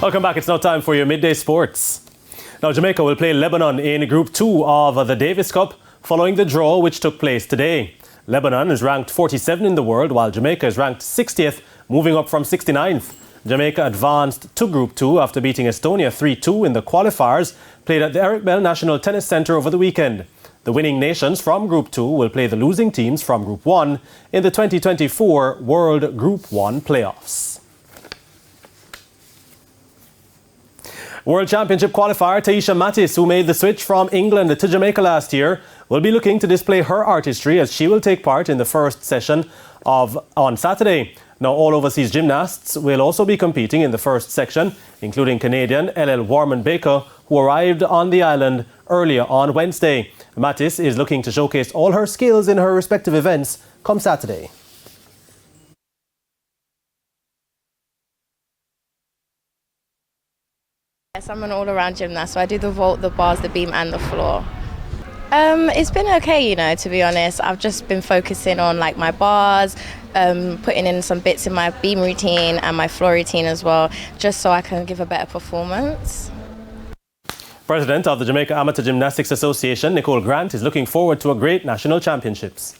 Welcome back. It's now time for your midday sports. Now, Jamaica will play Lebanon in Group 2 of the Davis Cup following the draw which took place today. Lebanon is ranked 47 in the world, while Jamaica is ranked 60th, moving up from 69th. Jamaica advanced to Group 2 after beating Estonia 3-2 in the qualifiers played at the Eric Bell National Tennis Centre over the weekend. The winning nations from Group 2 will play the losing teams from Group 1 in the 2024 World Group 1 playoffs. World Championship qualifier Taisha Mattis, who made the switch from England to Jamaica last year, will be looking to display her artistry as she will take part in the first session on Saturday. Now, all overseas gymnasts will also be competing in the first section, including Canadian LL Warman Baker, who arrived on the island earlier on Wednesday. Mattis is looking to showcase all her skills in her respective events come Saturday. Yes, I'm an all-around gymnast, so I do the vault, the bars, the beam and the floor. It's been okay, to be honest. I've just been focusing on my bars, putting in some bits in my beam routine and my floor routine as well, just so I can give a better performance. President of the Jamaica Amateur Gymnastics Association, Nicole Grant, is looking forward to a great national championships.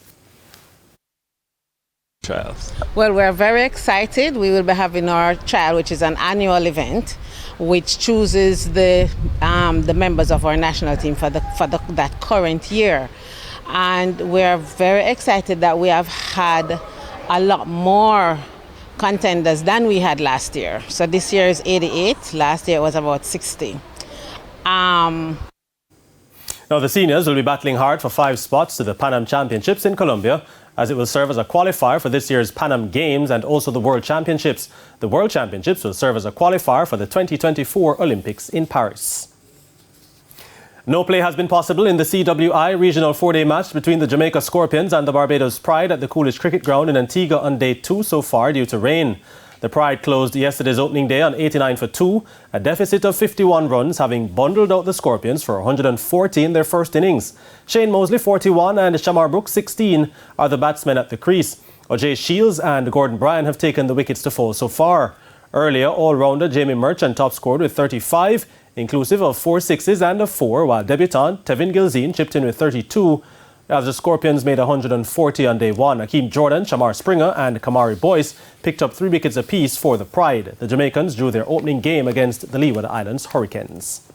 Trials. Well, we're very excited. We will be having our trial, which is an annual event, which chooses the members of our national team for that current year. And we're very excited that we have had a lot more contenders than we had last year. So this year is 88. Last year it was about 60. Now, the seniors will be battling hard for 5 spots to the Pan Am Championships in Colombia, as it will serve as a qualifier for this year's Pan Am Games and also the World Championships. The World Championships will serve as a qualifier for the 2024 Olympics in Paris. No play has been possible in the CWI regional 4-day match between the Jamaica Scorpions and the Barbados Pride at the Coolidge Cricket Ground in Antigua on day 2 so far due to rain. The Pride closed yesterday's opening day on 89 for 2, a deficit of 51 runs, having bundled out the Scorpions for 140 in their first innings. Shane Mosley, 41, and Shamar Brooks, 16, are the batsmen at the crease. O'Jay Shields and Gordon Bryan have taken the wickets to fall so far. Earlier, all-rounder Jamie Merchant top scored with 35, inclusive of 4 sixes and a 4, while debutant Tevin Gilzine chipped in with 32, as the Scorpions made 140 on day 1. Akeem Jordan, Shamar Springer and Kamari Boyce picked up 3 wickets apiece for the Pride. The Jamaicans drew their opening game against the Leeward Islands Hurricanes.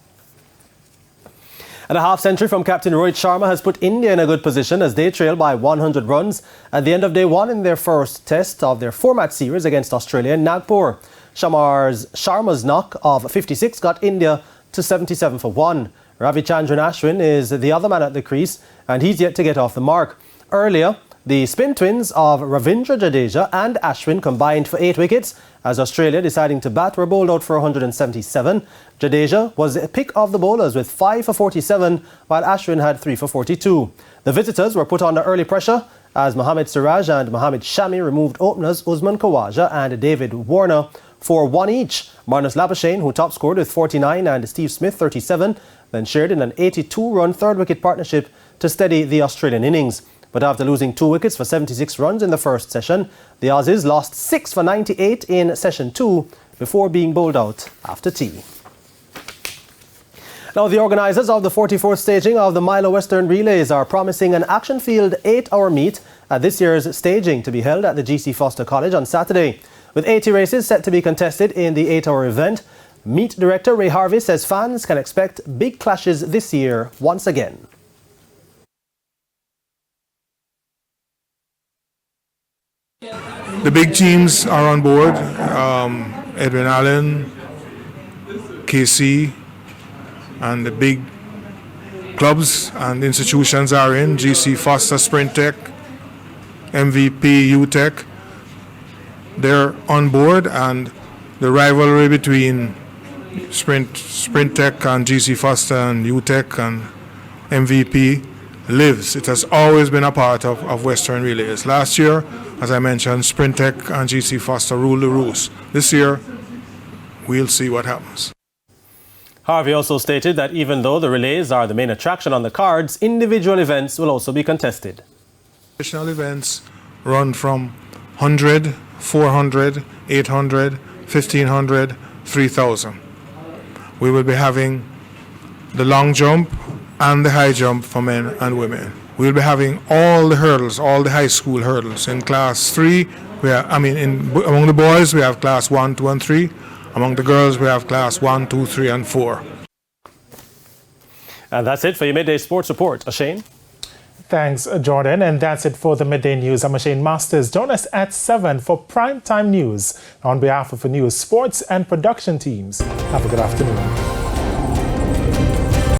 And a half-century from captain Rohit Sharma has put India in a good position as they trail by 100 runs at the end of day 1 in their first test of their 4-match series against Australia in Nagpur. Sharma's knock of 56 got India to 77 for 1. Ravichandran Ashwin is the other man at the crease, and he's yet to get off the mark. Earlier, the spin twins of Ravindra Jadeja and Ashwin combined for 8 wickets, as Australia, deciding to bat, were bowled out for 177. Jadeja was a pick of the bowlers with 5 for 47, while Ashwin had 3 for 42. The visitors were put under early pressure as Mohammad Siraj and Mohammad Shami removed openers Usman Khawaja and David Warner for 1 each. Marnus Labuschagne, who top scored with 49, and Steve Smith, 37, then shared in an 82-run third-wicket partnership to steady the Australian innings. But after losing 2 wickets for 76 runs in the first session, the Aussies lost 6 for 98 in session 2 before being bowled out after tea. Now, the organisers of the 44th staging of the Milo Western Relays are promising an action-filled 8-hour meet at this year's staging to be held at the GC Foster College on Saturday. With 80 races set to be contested in the 8-hour event, Meet director Ray Harvey says fans can expect big clashes this year once again. The big teams are on board. Edwin Allen, KC, and the big clubs and institutions are in. GC Foster Sprint Tech, MVP UTech. They're on board, and the rivalry between Sprint Tech and GC Foster and UTech and MVP lives. It has always been a part of Western Relays. Last year, as I mentioned, Sprint Tech and GC Foster ruled the roost. This year, we'll see what happens. Harvey also stated that even though the relays are the main attraction on the cards, individual events will also be contested. Traditional events run from 100, 400, 800, 1500, 3,000. We will be having the long jump and the high jump for men and women. We'll be having all the hurdles, all the high school hurdles. In class 3, among the boys, we have class 1, 2, and 3. Among the girls, we have class 1, 2, 3, and 4. And that's it for your Midday Sports Report. Shane? Thanks, Jordan. And that's it for the Midday News. I'm Shane Masters. Join us at 7 for Primetime News. On behalf of the news, sports, and production teams, have a good afternoon.